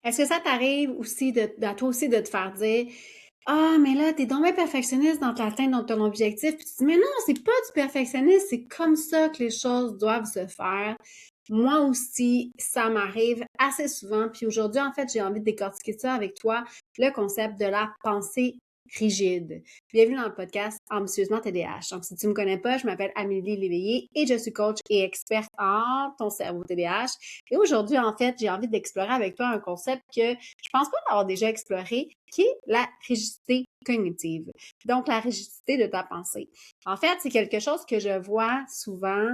Est-ce que ça t'arrive aussi à toi aussi de te faire dire ah, mais là, t'es donc bien perfectionniste dans l'atteinte de ton objectif. Puis tu te dis, mais non, c'est pas du perfectionnisme, c'est comme ça que les choses doivent se faire. Moi aussi, ça m'arrive assez souvent. Puis aujourd'hui, en fait, j'ai envie de décortiquer ça avec toi, le concept de la pensée rigide. Bienvenue dans le podcast Ambitieusement TDAH. Donc, si tu me connais pas, je m'appelle Amélie Léveillé et je suis coach et experte en ton cerveau TDAH. Et aujourd'hui, en fait, j'ai envie d'explorer avec toi un concept que je pense pas d'avoir déjà exploré, qui est la rigidité cognitive. Donc, la rigidité de ta pensée. En fait, c'est quelque chose que je vois souvent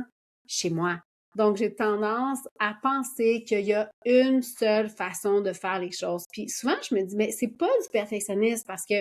chez moi. Donc, j'ai tendance à penser qu'il y a une seule façon de faire les choses. Puis souvent, je me dis, mais c'est pas du perfectionnisme parce que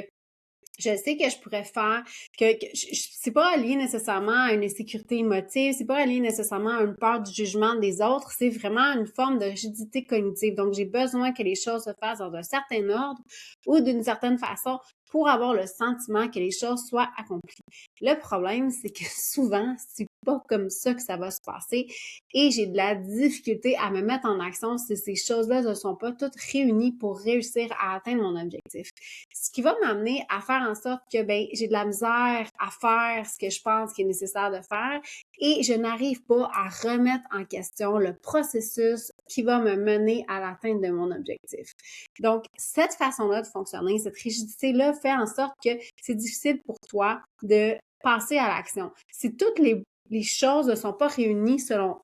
je sais que je pourrais faire, c'est pas lié nécessairement à une insécurité émotive, c'est pas lié nécessairement à une peur du jugement des autres, c'est vraiment une forme de rigidité cognitive. Donc, j'ai besoin que les choses se fassent dans un certain ordre ou d'une certaine façon pour avoir le sentiment que les choses soient accomplies. Le problème, c'est que souvent, c'est pas comme ça que ça va se passer et j'ai de la difficulté à me mettre en action si ces choses-là ne sont pas toutes réunies pour réussir à atteindre mon objectif. Ce qui va m'amener à faire en sorte que j'ai de la misère à faire ce que je pense qu'il est nécessaire de faire et je n'arrive pas à remettre en question le processus qui va me mener à l'atteinte de mon objectif. Donc, cette façon-là de fonctionner, cette rigidité-là fait en sorte que c'est difficile pour toi de passer à l'action. Si toutes les choses ne sont pas réunies selon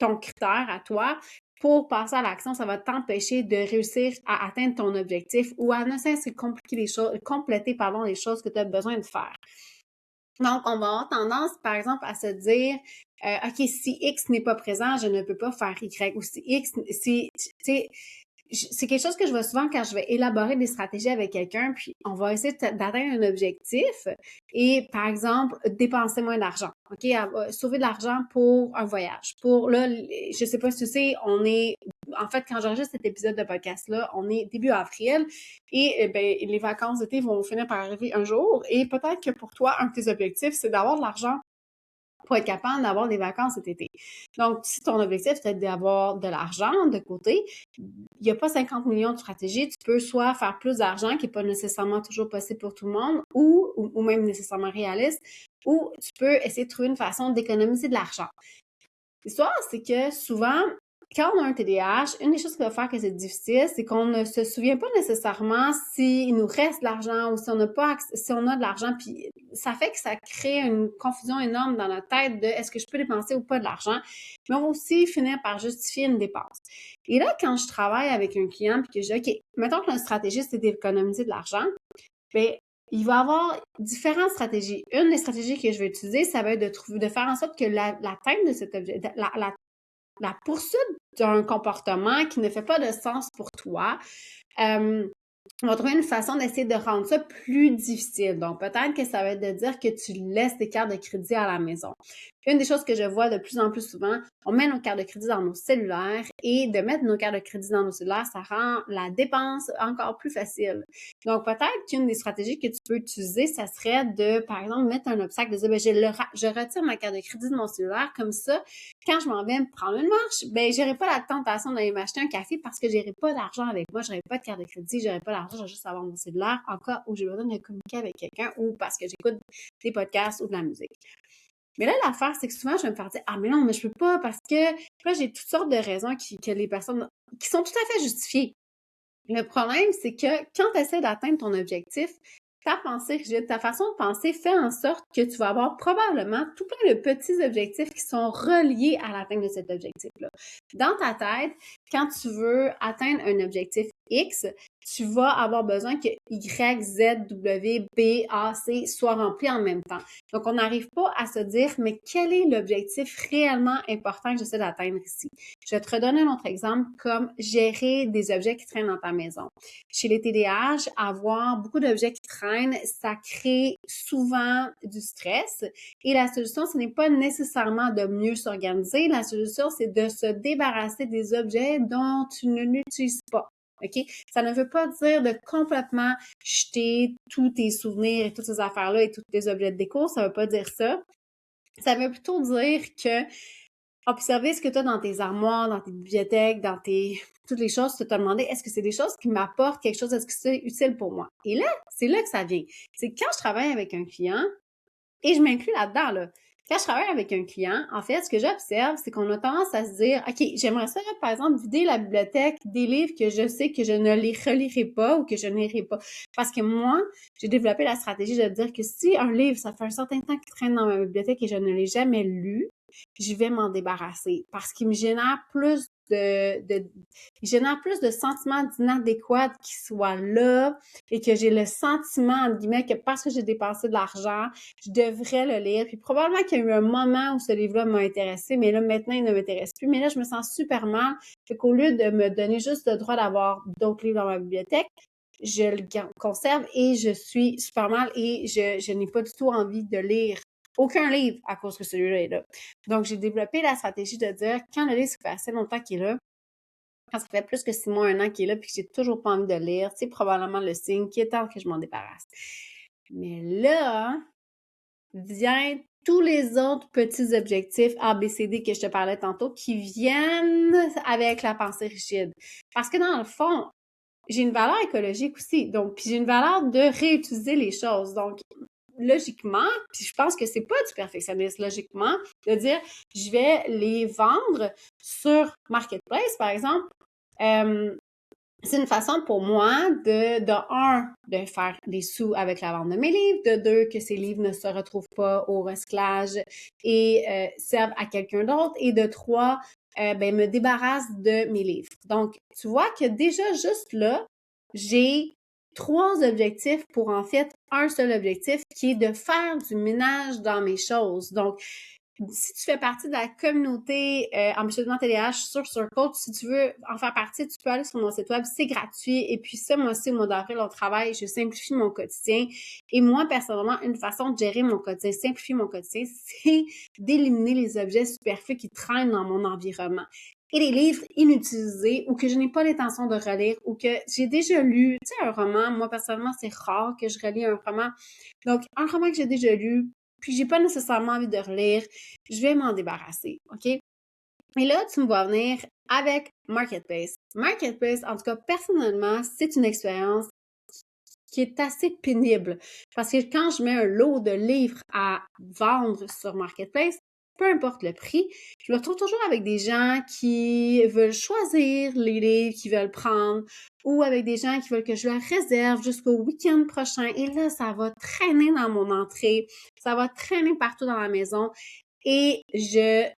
ton critère à toi, pour passer à l'action, ça va t'empêcher de réussir à atteindre ton objectif ou à ne cesse de compliquer les choses, compléter, les choses que tu as besoin de faire. Donc, on va avoir tendance, par exemple, à se dire, OK, si X n'est pas présent, je ne peux pas faire Y. Ou si X, si, tu sais, c'est quelque chose que je vois souvent quand je vais élaborer des stratégies avec quelqu'un, puis on va essayer d'atteindre un objectif et, par exemple, dépenser moins d'argent, OK? Sauver de l'argent pour un voyage. Pour, là, je sais pas si tu sais, en fait, quand j'enregistre cet épisode de podcast-là, on est début avril et les vacances d'été vont finir par arriver un jour et peut-être que pour toi, un de tes objectifs, c'est d'avoir de l'argent pour être capable d'avoir des vacances cet été. Donc, si ton objectif, c'est d'avoir de l'argent de côté, il n'y a pas 50 millions de stratégies. Tu peux soit faire plus d'argent, qui n'est pas nécessairement toujours possible pour tout le monde, ou même nécessairement réaliste, ou tu peux essayer de trouver une façon d'économiser de l'argent. L'histoire, c'est que souvent, quand on a un TDAH, une des choses qui va faire que c'est difficile, c'est qu'on ne se souvient pas nécessairement s'il nous reste de l'argent ou si on n'a pas, si on a de l'argent. Puis ça fait que ça crée une confusion énorme dans notre tête de est-ce que je peux dépenser ou pas de l'argent. Mais on va aussi finir par justifier une dépense. Et là, quand je travaille avec un client puis que je dis, OK, mettons que notre stratégie, c'est d'économiser de l'argent, bien, il va y avoir différentes stratégies. Une des stratégies que je vais utiliser, ça va être de faire en sorte que l'atteinte de cet objet, la poursuite d'un comportement qui ne fait pas de sens pour toi, on va trouver une façon d'essayer de rendre ça plus difficile. Donc, peut-être que ça va être de dire que tu laisses tes cartes de crédit à la maison. Une des choses que je vois de plus en plus souvent, on met nos cartes de crédit dans nos cellulaires et de mettre nos cartes de crédit dans nos cellulaires, ça rend la dépense encore plus facile. Donc, peut-être qu'une des stratégies que tu peux utiliser, ça serait de, par exemple, mettre un obstacle, de dire, je retire ma carte de crédit de mon cellulaire, comme ça, quand je m'en vais me prendre une marche, j'aurai pas la tentation d'aller m'acheter un café parce que j'aurai pas d'argent avec moi, j'aurai pas de carte de crédit, j'aurai pas d'argent, je vais juste avoir mon cellulaire en cas où j'ai besoin de communiquer avec quelqu'un ou parce que j'écoute des podcasts ou de la musique. Mais là, l'affaire, c'est que souvent, je vais me faire dire, ah, mais non, mais je peux pas parce que là, j'ai toutes sortes de raisons que les personnes, qui sont tout à fait justifiées. Le problème, c'est que quand tu essaies d'atteindre ton objectif, ta pensée rigide, ta façon de penser fait en sorte que tu vas avoir probablement tout plein de petits objectifs qui sont reliés à l'atteinte de cet objectif-là. Dans ta tête, quand tu veux atteindre un objectif X, tu vas avoir besoin que Y, Z, W, B, A, C soient remplis en même temps. Donc, on n'arrive pas à se dire, mais quel est l'objectif réellement important que j'essaie d'atteindre ici? Je vais te redonner un autre exemple comme gérer des objets qui traînent dans ta maison. Chez les TDAH, avoir beaucoup d'objets qui traînent, ça crée souvent du stress. Et la solution, ce n'est pas nécessairement de mieux s'organiser. La solution, c'est de se débarrasser des objets dont tu ne l'utilises pas. OK? Ça ne veut pas dire de complètement jeter tous tes souvenirs et toutes ces affaires-là et tous tes objets de déco. Ça ne veut pas dire ça. Ça veut plutôt dire que observer ce que tu as dans tes armoires, dans tes bibliothèques, dans toutes les choses, tu te demander, est-ce que c'est des choses qui m'apportent quelque chose, est-ce que c'est utile pour moi? Et là, c'est là que ça vient. C'est quand je travaille avec un client, et je m'inclus là-dedans, là. Quand je travaille avec un client, en fait, ce que j'observe, c'est qu'on a tendance à se dire, OK, j'aimerais ça, par exemple, vider la bibliothèque des livres que je sais que je ne les relirai pas ou que je n'irai pas. Parce que moi, j'ai développé la stratégie de dire que si un livre, ça fait un certain temps qu'il traîne dans ma bibliothèque et je ne l'ai jamais lu, je vais m'en débarrasser parce qu'il me génère il génère plus de sentiments d'inadéquat qui soient là et que j'ai le sentiment, entre guillemets, que parce que j'ai dépensé de l'argent, je devrais le lire. Puis probablement qu'il y a eu un moment où ce livre-là m'a intéressé, mais là, maintenant, il ne m'intéresse plus. Mais là, je me sens super mal. Fait qu'au lieu de me donner juste le droit d'avoir d'autres livres dans ma bibliothèque, je le conserve et je suis super mal et je n'ai pas du tout envie de lire aucun livre à cause que celui-là est là. Donc, j'ai développé la stratégie de dire, quand le livre, ça fait assez longtemps qu'il est là, quand ça fait plus que 6 mois, 1 an qu'il est là, puis que j'ai toujours pas envie de lire, c'est probablement le signe qu'il est temps que je m'en débarrasse. Mais là, vient tous les autres petits objectifs A, B, C, D que je te parlais tantôt qui viennent avec la pensée rigide. Parce que dans le fond, j'ai une valeur écologique aussi. Donc, puis j'ai une valeur de réutiliser les choses. Donc, logiquement, puis je pense que c'est pas du perfectionnisme, logiquement, de dire, je vais les vendre sur Marketplace, par exemple. C'est une façon pour moi de faire des sous avec la vente de mes livres, de deux, que ces livres ne se retrouvent pas au recyclage et servent à quelqu'un d'autre, et de trois, me débarrasse de mes livres. Donc, tu vois que déjà, juste là, j'ai 3 objectifs pour en fait un seul objectif qui est de faire du ménage dans mes choses. Donc, si tu fais partie de la communauté Ambitieusement TDAH sur Circle, si tu veux en faire partie, tu peux aller sur mon site web, c'est gratuit. Et puis ça, moi aussi, au mois d'avril, on travaille, je simplifie mon quotidien. Et moi, personnellement, une façon de gérer mon quotidien, simplifier mon quotidien, c'est d'éliminer les objets superflus qui traînent dans mon environnement. Et les livres inutilisés ou que je n'ai pas l'intention de relire ou que j'ai déjà lu, tu sais, un roman, moi, personnellement, c'est rare que je relis un roman. Donc, un roman que j'ai déjà lu, puis j'ai pas nécessairement envie de relire, je vais m'en débarrasser, OK? Et là, tu me vois venir avec Marketplace. Marketplace, en tout cas, personnellement, c'est une expérience qui est assez pénible. Parce que quand je mets un lot de livres à vendre sur Marketplace, peu importe le prix, je me retrouve toujours avec des gens qui veulent choisir les livres qu'ils veulent prendre ou avec des gens qui veulent que je leur réserve jusqu'au week-end prochain. Et là, ça va traîner dans mon entrée, ça va traîner partout dans la maison et je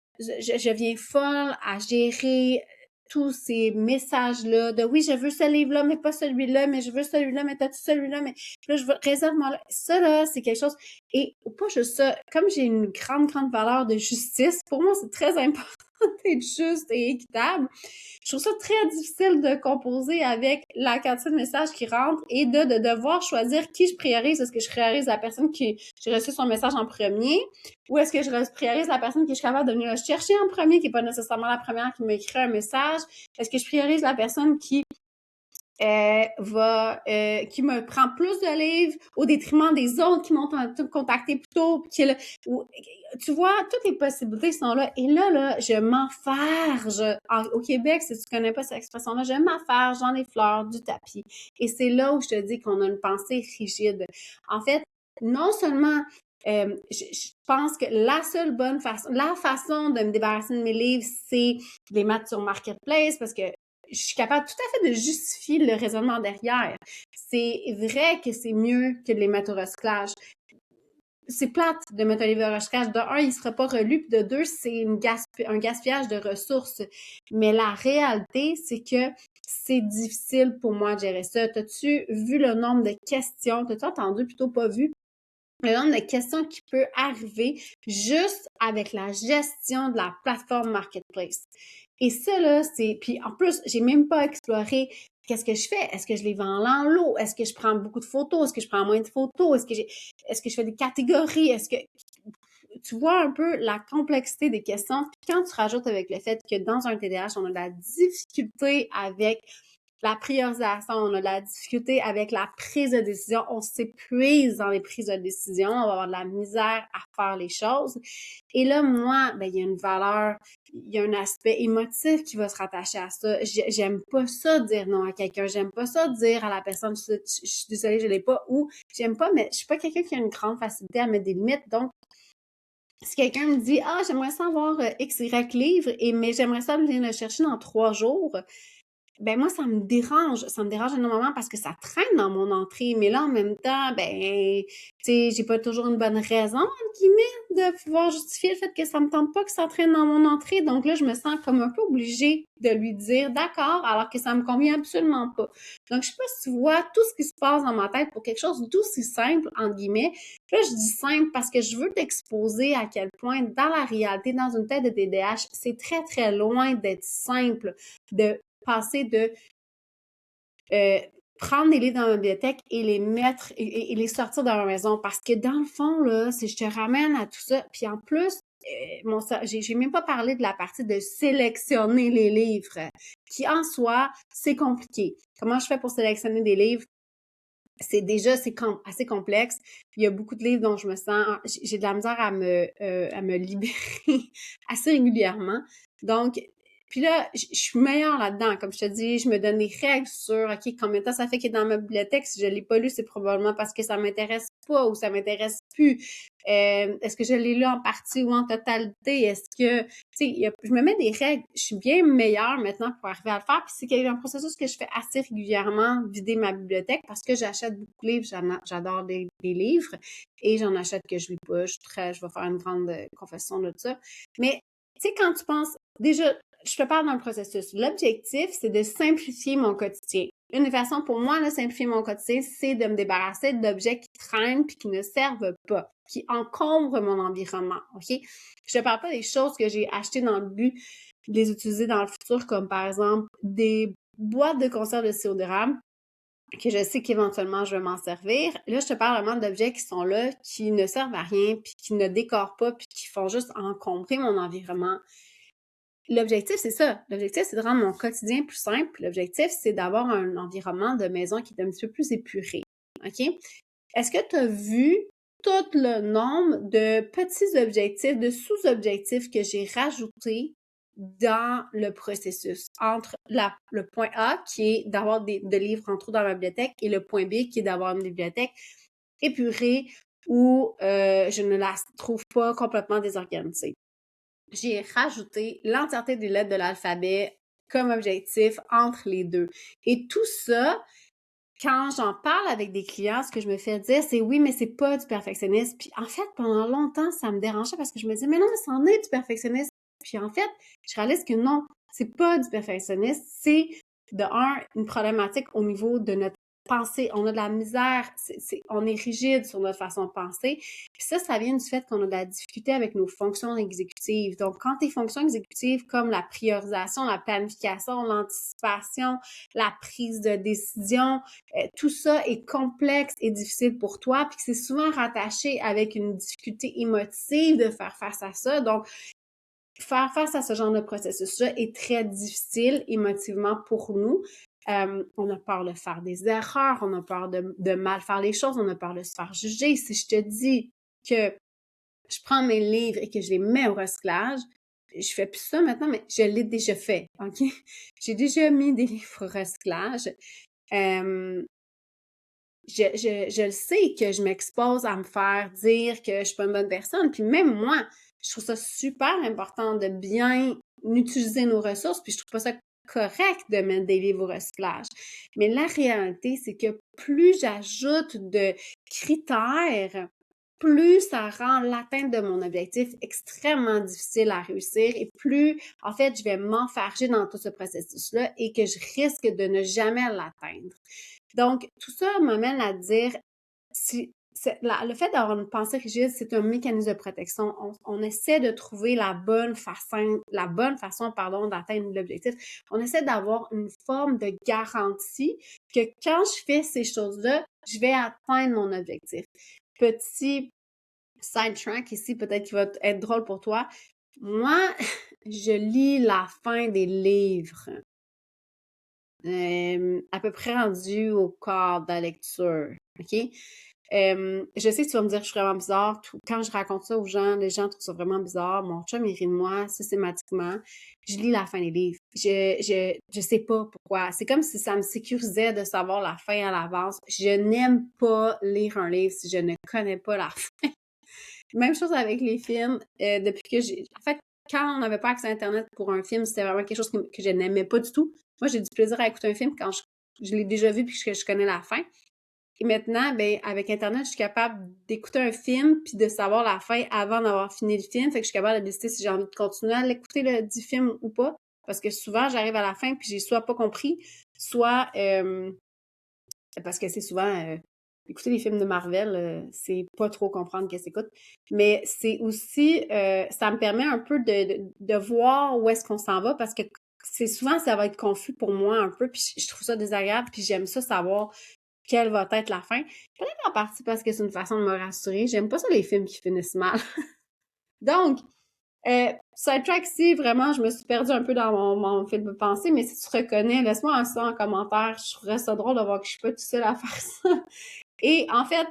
viens folle à gérer tous ces messages-là de oui, je veux ce livre-là, mais pas celui-là, mais je veux celui-là, mais t'as-tu celui-là, mais là, je veux, réserve-moi là. Ça, là, c'est quelque chose. Et pas juste ça, comme j'ai une grande, grande valeur de justice, pour moi, c'est très important d'être juste et équitable. Je trouve ça très difficile de composer avec la quantité de messages qui rentrent et de devoir choisir qui je priorise. Est-ce que je priorise la personne qui j'ai reçu son message en premier ou est-ce que je priorise la personne qui est capable de venir le chercher en premier, qui n'est pas nécessairement la première qui m'écrit un message? Est-ce que je priorise la personne qui qui me prend plus de livres au détriment des autres qui m'ont contacté plus tôt, tu vois, toutes les possibilités sont là. Et là, je m'enfarge. Au Québec, si tu connais pas cette expression-là, je m'enfarge dans les fleurs du tapis. Et c'est là où je te dis qu'on a une pensée rigide. En fait, non seulement je pense que la seule bonne façon, la façon de me débarrasser de mes livres, c'est de les mettre sur Marketplace parce que je suis capable tout à fait de justifier le raisonnement derrière. C'est vrai que c'est mieux que de les mettre au recyclage. C'est plate de mettre un livre au recyclage. De un, il ne sera pas relu, puis de deux, c'est un gaspillage de ressources. Mais la réalité, c'est que c'est difficile pour moi de gérer ça. T'as-tu vu le nombre de questions? T'as-tu entendu, plutôt pas vu, le nombre de questions qui peut arriver juste avec la gestion de la plateforme Marketplace? Et ça, là, c'est... Puis en plus, j'ai même pas exploré qu'est-ce que je fais. Est-ce que je les vends en lot? Est-ce que je prends beaucoup de photos? Est-ce que je prends moins de photos? Est-ce que je fais des catégories? Est-ce que... Tu vois un peu la complexité des questions. Puis quand tu rajoutes avec le fait que dans un TDAH, on a de la difficulté avec la priorisation, on a de la difficulté avec la prise de décision, on s'épuise dans les prises de décision, on va avoir de la misère à faire les choses. Et là, moi, ben, il y a une valeur, il y a un aspect émotif qui va se rattacher à ça. J'aime pas ça dire non à quelqu'un, j'aime pas ça dire à la personne, je suis désolée, je l'ai pas, ou j'aime pas, mais je suis pas quelqu'un qui a une grande facilité à mettre des limites, donc si quelqu'un me dit, ah, j'aimerais ça avoir X, Y livre, mais j'aimerais ça venir le chercher dans 3 jours, ben moi, ça me dérange énormément parce que ça traîne dans mon entrée, mais là, en même temps, ben, tu sais, j'ai pas toujours une bonne raison, entre guillemets, de pouvoir justifier le fait que ça me tente pas que ça traîne dans mon entrée, donc là, je me sens comme un peu obligée de lui dire d'accord, alors que ça me convient absolument pas. Donc, je sais pas si tu vois tout ce qui se passe dans ma tête pour quelque chose d'aussi simple, entre guillemets. Puis là, je dis simple parce que je veux t'exposer à quel point, dans la réalité, dans une tête de TDAH, c'est très, très loin d'être simple de passer de euh, prendre des livres dans ma bibliothèque et les mettre et les sortir de ma maison. Parce que dans le fond, là, si je te ramène à tout ça, puis en plus, j'ai même pas parlé de la partie de sélectionner les livres, qui en soi, c'est compliqué. Comment je fais pour sélectionner des livres? C'est assez complexe. Il y a beaucoup de livres dont je me sens, j'ai de la misère à me libérer assez régulièrement. Donc, puis là, je suis meilleure là-dedans. Comme je te dis, je me donne des règles sur, OK, combien de temps ça fait qu'il est dans ma bibliothèque. Si je l'ai pas lu, c'est probablement parce que ça m'intéresse pas ou ça m'intéresse plus. Est-ce que je l'ai lu en partie ou en totalité? Est-ce que, tu sais, je me mets des règles. Je suis bien meilleure maintenant pour arriver à le faire. Puis c'est un processus que je fais assez régulièrement, vider ma bibliothèque parce que j'achète beaucoup de livres. J'adore des livres et j'en achète que je lis pas. Je vais faire une grande confession de ça. Mais, tu sais, quand tu penses, déjà, je te parle d'un processus. L'objectif, c'est de simplifier mon quotidien. Une façon pour moi de simplifier mon quotidien, c'est de me débarrasser d'objets qui traînent puis qui ne servent pas, qui encombrent mon environnement, OK? Je te parle pas des choses que j'ai achetées dans le but de les utiliser dans le futur, comme par exemple des boîtes de conserve de sirop d'érable que je sais qu'éventuellement je vais m'en servir. Là, je te parle vraiment d'objets qui sont là, qui ne servent à rien, puis qui ne décorent pas, puis qui font juste encombrer mon environnement. L'objectif, c'est ça. L'objectif, c'est de rendre mon quotidien plus simple. L'objectif, c'est d'avoir un environnement de maison qui est un petit peu plus épuré. OK? Est-ce que tu as vu tout le nombre de petits objectifs, de sous-objectifs que j'ai rajoutés dans le processus entre le point A, qui est d'avoir de livres en trop dans ma bibliothèque, et le point B, qui est d'avoir une bibliothèque épurée où je ne la trouve pas complètement désorganisée. J'ai rajouté l'entièreté des lettres de l'alphabet comme objectif entre les deux. Et tout ça, quand j'en parle avec des clients, ce que je me fais dire, c'est oui, mais c'est pas du perfectionnisme. Puis en fait, pendant longtemps, ça me dérangeait parce que je me disais, mais non, mais c'en est du perfectionnisme. Puis en fait, je réalise que non, c'est pas du perfectionnisme, c'est de une problématique au niveau de notre pensée. On a de la misère, on est rigide sur notre façon de penser. Puis ça vient du fait qu'on a de la difficulté avec nos fonctions exécutives. Donc, quand tes fonctions exécutives comme la priorisation, la planification, l'anticipation, la prise de décision, tout ça est complexe et difficile pour toi, puis que c'est souvent rattaché avec une difficulté émotive de faire face à ça. Donc, faire face à ce genre de processus-là est très difficile émotivement pour nous. On a peur de faire des erreurs, on a peur de mal faire les choses, on a peur de se faire juger. Si je te dis que je prends mes livres et que je les mets au recyclage, je fais plus ça maintenant, mais je l'ai déjà fait, OK? J'ai déjà mis des livres au recyclage. Je le sais que je m'expose à me faire dire que je suis pas une bonne personne. Puis même moi, je trouve ça super important de bien utiliser nos ressources. Puis je trouve pas ça correct de mettre des livres au recyclage. Mais la réalité, c'est que plus j'ajoute de critères, plus ça rend l'atteinte de mon objectif extrêmement difficile à réussir et plus, en fait, je vais m'enfarger dans tout ce processus-là et que je risque de ne jamais l'atteindre. Donc, tout ça m'amène à dire, le fait d'avoir une pensée rigide, c'est un mécanisme de protection. On essaie de trouver la bonne façon, d'atteindre l'objectif. On essaie d'avoir une forme de garantie que quand je fais ces choses-là, je vais atteindre mon objectif. Petit sidetrack ici, peut-être qu'il va être drôle pour toi. Moi, je lis la fin des livres. à peu près rendue au quart de la lecture, OK? Je sais que tu vas me dire que je suis vraiment bizarre. Quand je raconte ça aux gens, les gens trouvent ça vraiment bizarre. Mon chum, il rit de moi systématiquement. Je lis la fin des livres. Je sais pas pourquoi. C'est comme si ça me sécurisait de savoir la fin à l'avance. Je n'aime pas lire un livre si je ne connais pas la fin. Même chose avec les films. Depuis que en fait, quand on n'avait pas accès à Internet pour un film, c'était vraiment quelque chose que je n'aimais pas du tout. Moi, j'ai du plaisir à écouter un film quand je l'ai déjà vu puis que je connais la fin. Et maintenant, ben, avec Internet, je suis capable d'écouter un film puis de savoir la fin avant d'avoir fini le film. Fait que je suis capable de décider si j'ai envie de continuer à l'écouter du film ou pas. Parce que souvent, j'arrive à la fin puis j'ai soit pas compris, soit parce que c'est souvent écouter les films de Marvel, c'est pas trop comprendre qu'est-ce qu'on écoute. Mais c'est aussi ça me permet un peu de voir où est-ce qu'on s'en va parce que c'est souvent ça va être confus pour moi un peu, puis je trouve ça désagréable, puis j'aime ça savoir quelle va être la fin. Peut-être en partie parce que c'est une façon de me rassurer. J'aime pas ça les films qui finissent mal. Donc, Sidetrack, si vraiment je me suis perdue un peu dans mon film de pensée, mais si tu reconnais, laisse-moi ça en commentaire. Je trouverais ça drôle de voir que je suis pas toute seule à faire ça. Et en fait,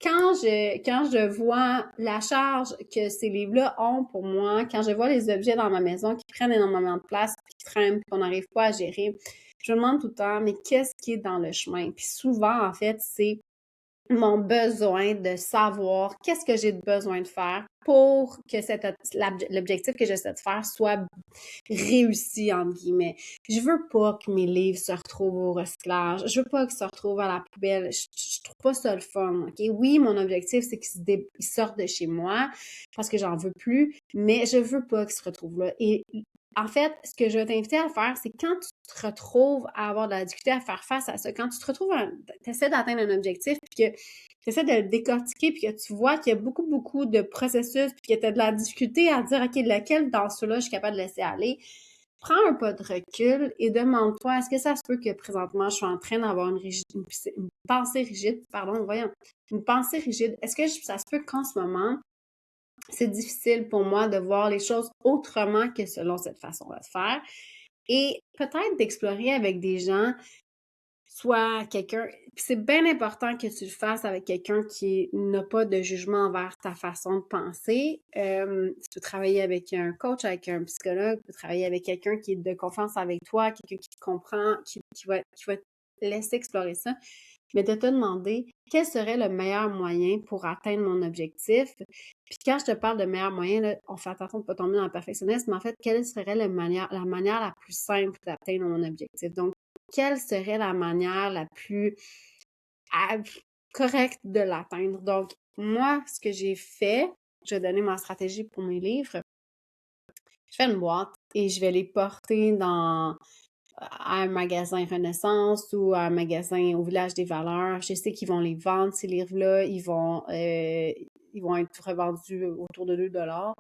quand je vois la charge que ces livres-là ont pour moi, quand je vois les objets dans ma maison qui prennent énormément de place, qui traînent, qu'on n'arrive pas à gérer, je me demande tout le temps, mais qu'est-ce qui est dans le chemin? Puis souvent, en fait, c'est mon besoin de savoir qu'est-ce que j'ai besoin de faire pour que l'objectif que j'essaie de faire soit réussi, entre guillemets. Je veux pas que mes livres se retrouvent au recyclage. Je veux pas qu'ils se retrouvent à la poubelle. Je trouve pas ça le fun, OK? Oui, mon objectif, c'est qu'ils sortent de chez moi parce que j'en veux plus, mais je veux pas qu'ils se retrouvent là. Et en fait, ce que je vais t'inviter à faire, c'est quand tu te retrouves à avoir de la difficulté à faire face à ça, quand tu te retrouves tu essaies d'atteindre un objectif, puis que tu essaies de le décortiquer, puis que tu vois qu'il y a beaucoup, beaucoup de processus, puis que tu as de la difficulté à dire, OK, lequel dans ceux-là je suis capable de laisser aller, prends un pas de recul et demande-toi, est-ce que ça se peut que présentement je suis en train d'avoir une pensée rigide, pardon, voyons, une pensée rigide. Est-ce que ça se peut qu'en ce moment, c'est difficile pour moi de voir les choses autrement que selon cette façon-là de faire? Et peut-être d'explorer avec des gens, soit quelqu'un, puis c'est bien important que tu le fasses avec quelqu'un qui n'a pas de jugement envers ta façon de penser. Tu peux travailler avec un coach, avec un psychologue, tu peux travailler avec quelqu'un qui est de confiance avec toi, quelqu'un qui te comprend, qui va te laisser explorer ça, mais de te demander quel serait le meilleur moyen pour atteindre mon objectif. Puis quand je te parle de meilleur moyen, là, on fait attention de ne pas tomber dans le perfectionnisme, mais en fait, quelle serait la manière la plus simple d'atteindre mon objectif? Donc, quelle serait la manière la plus correcte de l'atteindre? Donc, moi, ce que j'ai fait, je vais donner ma stratégie pour mes livres. Je fais une boîte et je vais les porter à un magasin Renaissance ou à un magasin au Village des Valeurs. Je sais qu'ils vont les vendre, ces livres-là. Ils vont être revendus autour de 2 $.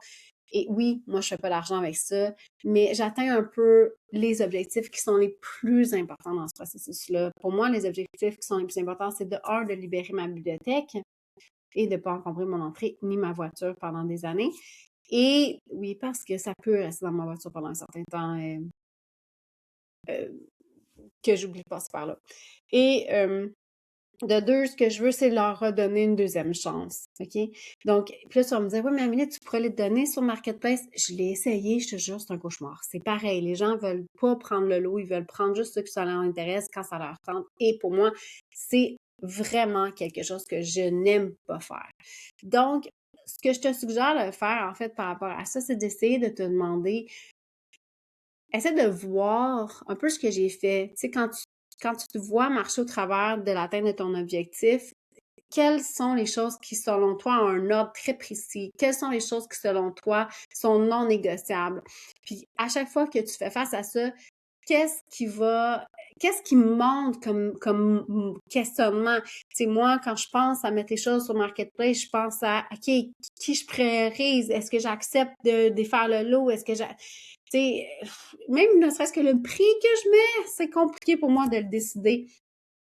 Et oui, moi, je fais pas d'argent avec ça, mais j'atteins un peu les objectifs qui sont les plus importants dans ce processus-là. Pour moi, les objectifs qui sont les plus importants, c'est de libérer ma bibliothèque et de ne pas encombrer mon entrée ni ma voiture pendant des années. Et oui, parce que ça peut rester dans ma voiture pendant un certain temps que j'oublie de passer par là. Et de deux, ce que je veux, c'est leur redonner une deuxième chance, OK? Donc, puis là, tu vas me dire, oui, mais Amélie, tu pourrais les donner sur Marketplace. Je l'ai essayé, je te jure, c'est un cauchemar. C'est pareil, les gens veulent pas prendre le lot, ils veulent prendre juste ce que ça leur intéresse quand ça leur tente. Et pour moi, c'est vraiment quelque chose que je n'aime pas faire. Donc, ce que je te suggère de faire, en fait, par rapport à ça, c'est d'essayer de te demander, essaie de voir un peu ce que j'ai fait. Tu sais, quand tu te vois marcher au travers de l'atteinte de ton objectif, quelles sont les choses qui, selon toi, ont un ordre très précis? Quelles sont les choses qui, selon toi, sont non négociables? Puis, à chaque fois que tu fais face à ça, qu'est-ce qui monte comme questionnement? Tu sais, moi, quand je pense à mettre les choses sur Marketplace, je pense à, OK, qui je priorise? Est-ce que j'accepte de défaire le lot? Est-ce que tu sais, même ne serait-ce que le prix que je mets, c'est compliqué pour moi de le décider.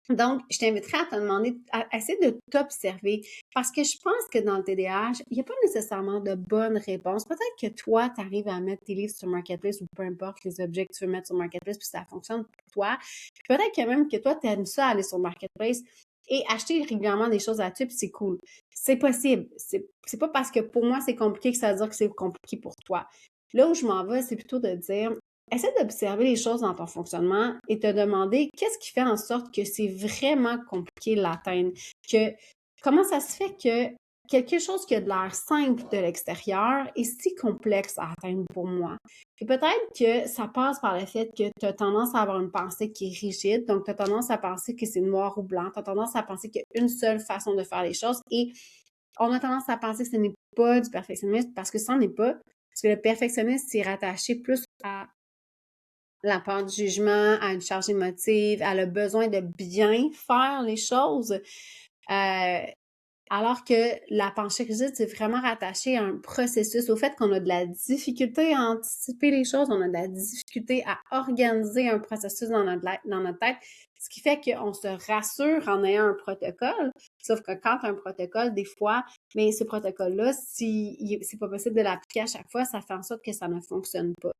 Donc, je t'inviterais à te demander, à essayer de t'observer, parce que je pense que dans le TDAH, il n'y a pas nécessairement de bonnes réponses. Peut-être que toi, tu arrives à mettre tes livres sur Marketplace ou peu importe les objets que tu veux mettre sur Marketplace, puis ça fonctionne pour toi. Puis peut-être que même que toi, tu aimes ça aller sur Marketplace et acheter régulièrement des choses là-dessus, puis c'est cool. C'est possible. C'est pas parce que pour moi, c'est compliqué que ça veut dire que c'est compliqué pour toi. Là où je m'en vais, c'est plutôt de dire, essaie d'observer les choses dans ton fonctionnement et te demander qu'est-ce qui fait en sorte que c'est vraiment compliqué de l'atteindre. Comment ça se fait que quelque chose qui a de l'air simple de l'extérieur est si complexe à atteindre pour moi? Et peut-être que ça passe par le fait que tu as tendance à avoir une pensée qui est rigide, donc tu as tendance à penser que c'est noir ou blanc, tu as tendance à penser qu'il y a une seule façon de faire les choses et on a tendance à penser que ce n'est pas du perfectionnisme parce que ça n'en est pas. Parce que le perfectionnisme, c'est rattaché plus à la peur du jugement, à une charge émotive, à le besoin de bien faire les choses. Alors que la pensée rigide, c'est vraiment rattaché à un processus, au fait qu'on a de la difficulté à anticiper les choses, on a de la difficulté à organiser un processus dans notre tête, ce qui fait qu'on se rassure en ayant un protocole. Sauf que quand tu as un protocole, des fois, mais ce protocole-là, si c'est pas possible de l'appliquer à chaque fois, ça fait en sorte que ça ne fonctionne pas.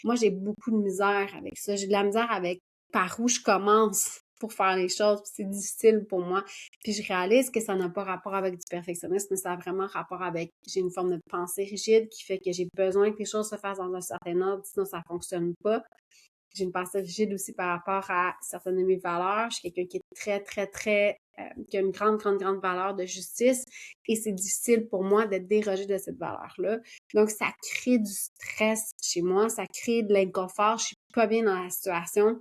Moi, j'ai beaucoup de misère avec ça. J'ai de la misère avec par où je commence pour faire les choses, puis c'est difficile pour moi. Puis je réalise que ça n'a pas rapport avec du perfectionnisme, mais ça a vraiment rapport avec, j'ai une forme de pensée rigide qui fait que j'ai besoin que les choses se fassent dans un certain ordre, sinon ça fonctionne pas. J'ai une pensée rigide aussi par rapport à certaines de mes valeurs. Je suis quelqu'un qui est qui a une grande valeur de justice et c'est difficile pour moi de déroger de cette valeur-là. Donc, ça crée du stress chez moi, ça crée de l'inconfort, je suis pas bien dans la situation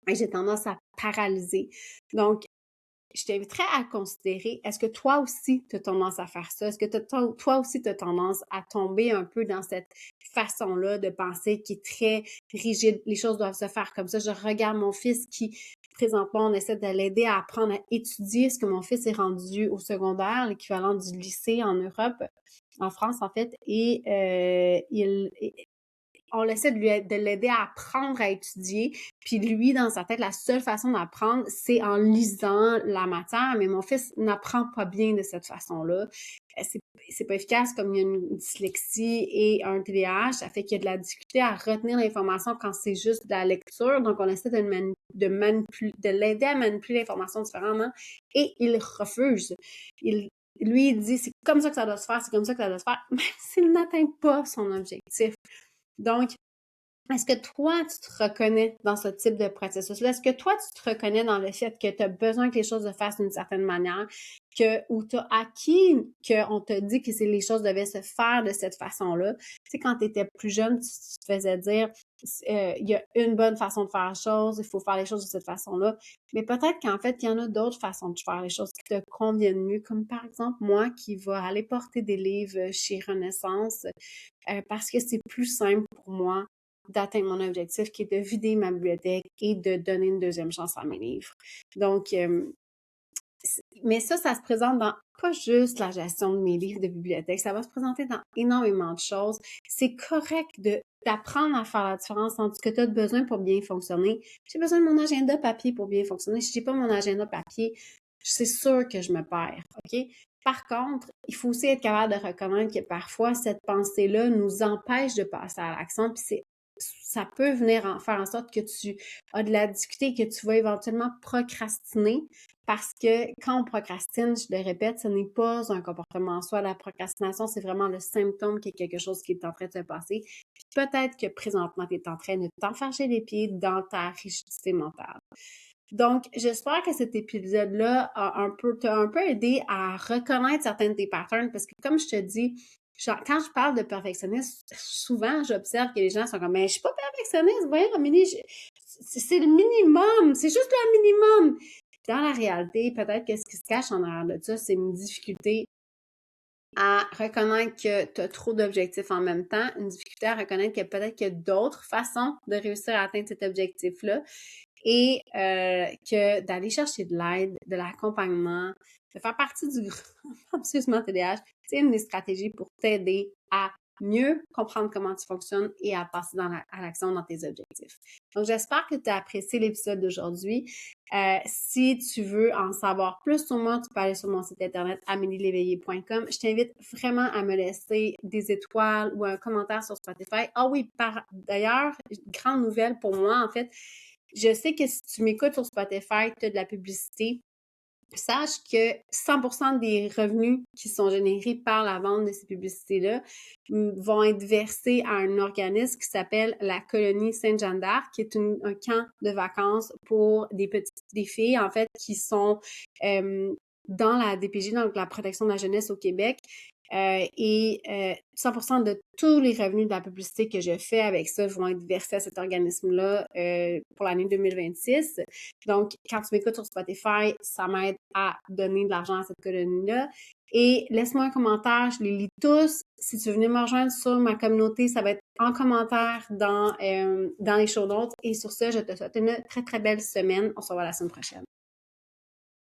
et j'ai tendance à paralyser. Donc, je t'inviterais à considérer, est-ce que toi aussi, tu as tendance à faire ça? Est-ce que toi aussi, tu as tendance à tomber un peu dans cette façon-là de penser qui est très rigide? Les choses doivent se faire comme ça. Je regarde mon fils qui, présentement, on essaie de l'aider à apprendre à étudier, ce que mon fils est rendu au secondaire, l'équivalent du lycée en Europe, en France, en fait, et on essaie de l'aider à apprendre à étudier. Puis lui, dans sa tête, la seule façon d'apprendre, c'est en lisant la matière. Mais mon fils n'apprend pas bien de cette façon-là. C'est pas efficace comme il y a une dyslexie et un TDAH. Ça fait qu'il y a de la difficulté à retenir l'information quand c'est juste de la lecture. Donc, on essaie de l'aider à manipuler l'information différemment. Et il refuse. Lui, il dit, c'est comme ça que ça doit se faire, c'est comme ça que ça doit se faire, même s'il n'atteint pas son objectif. Donc, est-ce que toi, tu te reconnais dans ce type de processus-là? Est-ce que toi, tu te reconnais dans le fait que tu as besoin que les choses se fassent d'une certaine manière, ou tu as acquis qu'on te dit que les choses devaient se faire de cette façon-là? Tu sais, quand tu étais plus jeune, tu te faisais dire, il y a une bonne façon de faire les choses, il faut faire les choses de cette façon-là. Mais peut-être qu'en fait, il y en a d'autres façons de faire les choses qui te conviennent mieux, comme par exemple moi qui vais aller porter des livres chez Renaissance parce que c'est plus simple pour moi d'atteindre mon objectif qui est de vider ma bibliothèque et de donner une deuxième chance à mes livres. Donc, mais ça se présente dans pas juste la gestion de mes livres de bibliothèque, ça va se présenter dans énormément de choses. C'est correct d'apprendre à faire la différence entre ce que tu as besoin pour bien fonctionner. J'ai besoin de mon agenda papier pour bien fonctionner. Si j'ai pas mon agenda papier, c'est sûr que je me perds, OK? Par contre, il faut aussi être capable de reconnaître que parfois, cette pensée-là nous empêche de passer à l'action, puis ça peut venir faire en sorte que tu as de la difficulté, que tu vas éventuellement procrastiner parce que quand on procrastine, je le répète, ce n'est pas un comportement en soi. La procrastination, c'est vraiment le symptôme qu'il y a quelque chose qui est en train de se passer. Puis peut-être que présentement, tu es en train de t'enfarger les pieds dans ta rigidité mentale. Donc, j'espère que cet épisode-là t'a un peu aidé à reconnaître certains de tes patterns parce que comme je te dis, quand je parle de perfectionnisme, souvent, j'observe que les gens sont comme, mais je suis pas perfectionniste, voyons, Amélie, c'est le minimum, c'est juste le minimum. Dans la réalité, peut-être que ce qui se cache en arrière de ça, c'est une difficulté à reconnaître que tu as trop d'objectifs en même temps, une difficulté à reconnaître que peut-être qu'il y a d'autres façons de réussir à atteindre cet objectif-là et que d'aller chercher de l'aide, de l'accompagnement, de faire partie du groupe, excuse-moi, TDAH, c'est une des stratégies pour t'aider à mieux comprendre comment tu fonctionnes et à passer à l'action dans tes objectifs. Donc, j'espère que tu as apprécié l'épisode d'aujourd'hui. Si tu veux en savoir plus sur moi, tu peux aller sur mon site internet amélieléveillé.com. Je t'invite vraiment à me laisser des étoiles ou un commentaire sur Spotify. Ah oui, d'ailleurs, grande nouvelle pour moi, en fait, je sais que si tu m'écoutes sur Spotify, tu as de la publicité. Sache que 100% des revenus qui sont générés par la vente de ces publicités-là vont être versés à un organisme qui s'appelle la Colonie Sainte-Jeanne d'Arc, qui est un camp de vacances pour des filles, en fait, qui sont dans la DPJ, donc la protection de la jeunesse au Québec. 100% de tous les revenus de la publicité que je fais avec ça vont être versés à cet organisme-là pour l'année 2026. Donc, quand tu m'écoutes sur Spotify, ça m'aide à donner de l'argent à cette colonie-là. Et laisse-moi un commentaire, je les lis tous. Si tu veux venir me rejoindre sur ma communauté, ça va être en commentaire dans les show notes. Et sur ce, je te souhaite une très, très belle semaine. On se revoit la semaine prochaine.